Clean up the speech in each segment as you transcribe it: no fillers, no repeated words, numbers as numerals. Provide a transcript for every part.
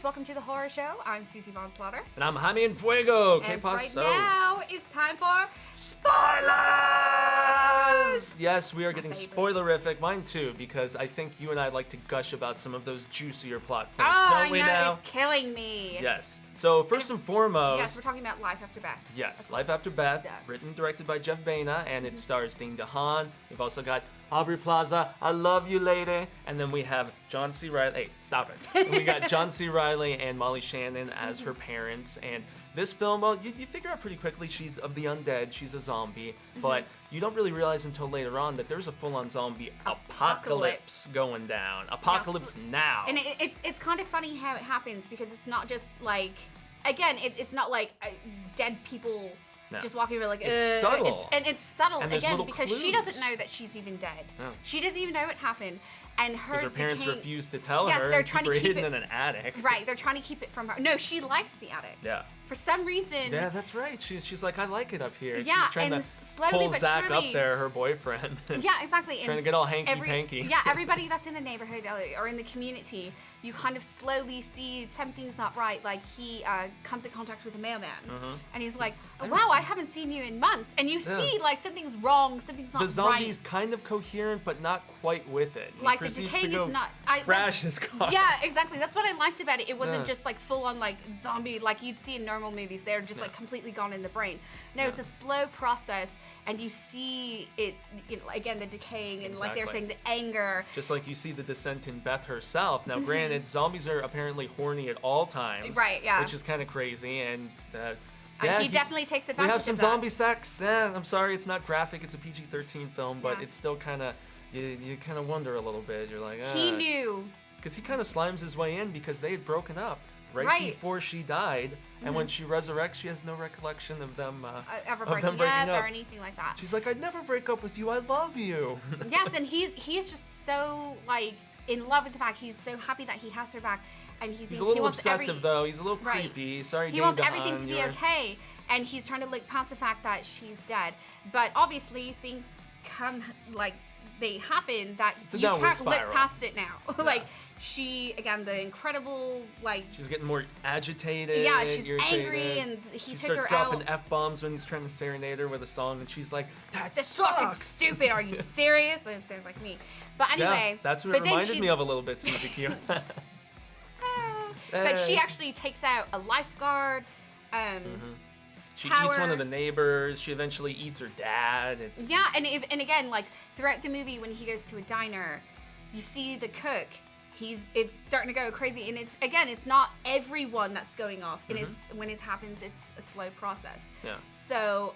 guys, welcome to the horror show. I'm Susie Von Slaughter. And I'm Jaime and Fuego. And right now, it's time for spoilers! Yes, we are getting spoilerific. Mine too, because I think you and I like to gush about some of those juicier plot points, don't we now? It's killing me. Yes. So first and foremost... Yes, we're talking about Life After Beth. Yes, Life After Beth, written and directed by Jeff Baena, and it stars Dane DeHaan. We've also got Aubrey Plaza, I love you lady. And then we have John C. Reilly. Hey, stop it. And we got John C. Reilly and Molly Shannon as her parents. And this film, well, you figure out pretty quickly she's of the undead, she's a zombie, but you don't really realize until later on that there's a full-on zombie apocalypse going down. Apocalypse now. And it's kind of funny how it happens, because it's not just like, again, it's not like dead people just walking around like, it's subtle. It's subtle, and again, because clues. she doesn't know that she's even dead. No. She doesn't even know it happened. And her parents refuse to tell her. They're trying to keep hidden it in an attic. Right, they're trying to keep it from her. No, she likes the attic. Yeah. For some reason. Yeah, that's right. She's like, I like it up here. Yeah, she's trying and to slowly pull but Zach surely, up there, her boyfriend. Yeah, exactly. Trying to get all hanky-panky. Yeah, everybody that's in the neighborhood or in the community, you kind of slowly see something's not right. Like, he comes in contact with a mailman, and he's like, oh, wow, I haven't seen you in months. And you see, like, something's wrong, something's not right. The zombie's kind of coherent, but not quite with it. Like, the decaying is not... crash his car. Yeah, exactly. That's what I liked about it. It wasn't just, like, full-on, like, zombie, like you'd see in normal movies. They're just, like, completely gone in the brain. No, it's a slow process, and you see it, you know, again, the decaying, and like they were saying, the anger. Just like you see the descent in Beth herself. Now, granted, zombies are apparently horny at all times. Right, yeah. Which is kind of crazy, and... he definitely takes advantage of that. We have some zombie sex. I'm sorry, it's not graphic. It's a PG-13 film, but it's still kind of... You kind of wonder a little bit. You're like, He knew. Because he kind of slimes his way in because they had broken up right before she died. And when she resurrects, she has no recollection of them ever breaking up or anything like that. She's like, I'd never break up with you. I love you. Yes, and he's just so, like, in love with the fact he's so happy that he has her back. And he's a little obsessive, though. He's a little creepy. Sorry, he wants everything to be okay. And he's trying to look past the fact that she's dead. But obviously, things come, like... they happen that you can't look past it now. Like, she, again, the incredible, like... she's getting more agitated. Yeah, she's irritated. angry, and he took her out. She starts dropping F-bombs when he's trying to serenade her with a song, and she's like, that That's sucks! fucking stupid, are you serious? It sounds like me. But anyway... Yeah, that's what it reminded me of a little bit, Susie Q. But she actually takes out a lifeguard, She eats one of the neighbors. She eventually eats her dad. Yeah, and again, like, throughout the movie, when he goes to a diner, you see the cook. It's starting to go crazy, and it's not everyone that's going off, and when it happens, it's a slow process. Yeah. So,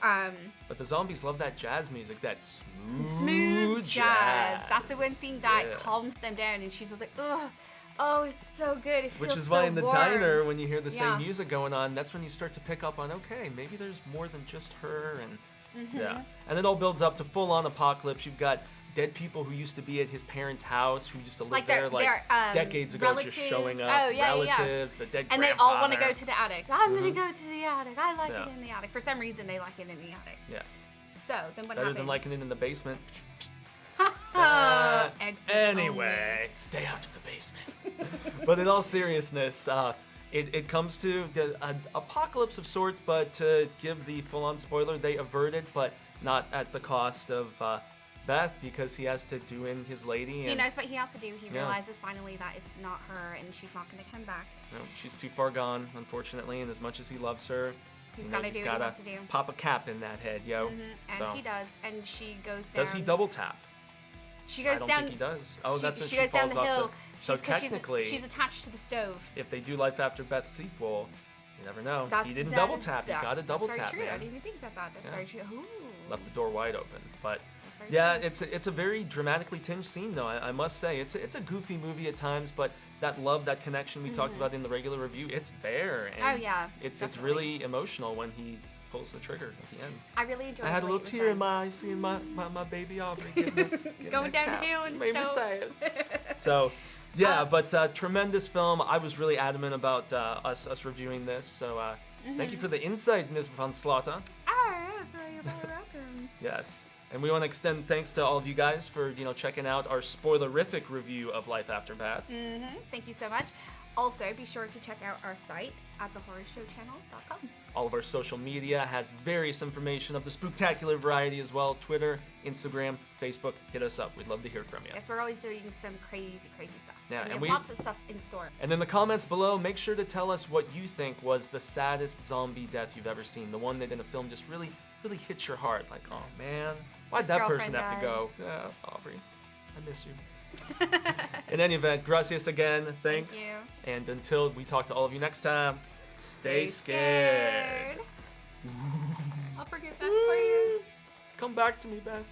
but the zombies love that jazz music, that smooth jazz. That's the one thing that calms them down, and she's like, ugh. Oh, it's so good. It feels so warm. Which is why in the diner, when you hear the same music going on, that's when you start to pick up on, okay, maybe there's more than just her, and and it all builds up to full-on apocalypse. You've got dead people who used to be at his parents' house, who used to live there decades ago, relatives. just showing up. Oh, relatives, the dead and grandfather. they all want to go to the attic. I'm going to go to the attic. I like it in the attic. For some reason, they like it in the attic. Yeah. So, then what Better happens? than liking it in the basement. Anyway, stay out of the basement. But in all seriousness, it comes to an apocalypse of sorts, but to give the full-on spoiler, they avert it, but not at the cost of Beth, because he has to do in his lady. He knows what he has to do. He realizes finally that it's not her, and she's not going to come back. No, she's too far gone, unfortunately, and as much as he loves her, he's got to do what he wants to do. Pop a cap in that head, yo. And he does, and she goes down. Does he double tap? She goes I don't down. think he does. Oh, that's when she goes down the hill. So technically, she's attached to the stove. If they do Life After Beth sequel, you never know. He didn't double tap. He got a double tap. That's very true. Man. I didn't even think about that. That's very true. Ooh. Left the door wide open, but yeah, it's a very dramatically tinged scene, though. I must say, it's a goofy movie at times, but that love, that connection we talked about in the regular review, it's there. And it's really emotional when he pulls the trigger at the end. I really enjoyed it. I had a little tear in my eye seeing my baby Aubrey getting going down the hill and made me sad. So, yeah, but tremendous film. I was really adamant about us reviewing this. So, thank you for the insight, Ms. Von Slaughter. Yes, you're very welcome. Yes. And we want to extend thanks to all of you guys for checking out our spoilerific review of Life After Beth. Thank you so much. Also, be sure to check out our site at thehorrorshowchannel.com. All of our social media has various information of the spooktacular variety as well. Twitter, Instagram, Facebook. Hit us up. We'd love to hear from you. Yes, we're always doing some crazy stuff. Yeah, and we have lots of stuff in store. And in the comments below, make sure to tell us what you think was the saddest zombie death you've ever seen. The one that in a film just really hits your heart. Like, oh man, why'd that person have to go? Yeah, Aubrey, I miss you. In any event, gracias again. Thanks. Thank you. And until we talk to all of you next time, stay scared. I'll bring it back for you. Come back to me, Beth.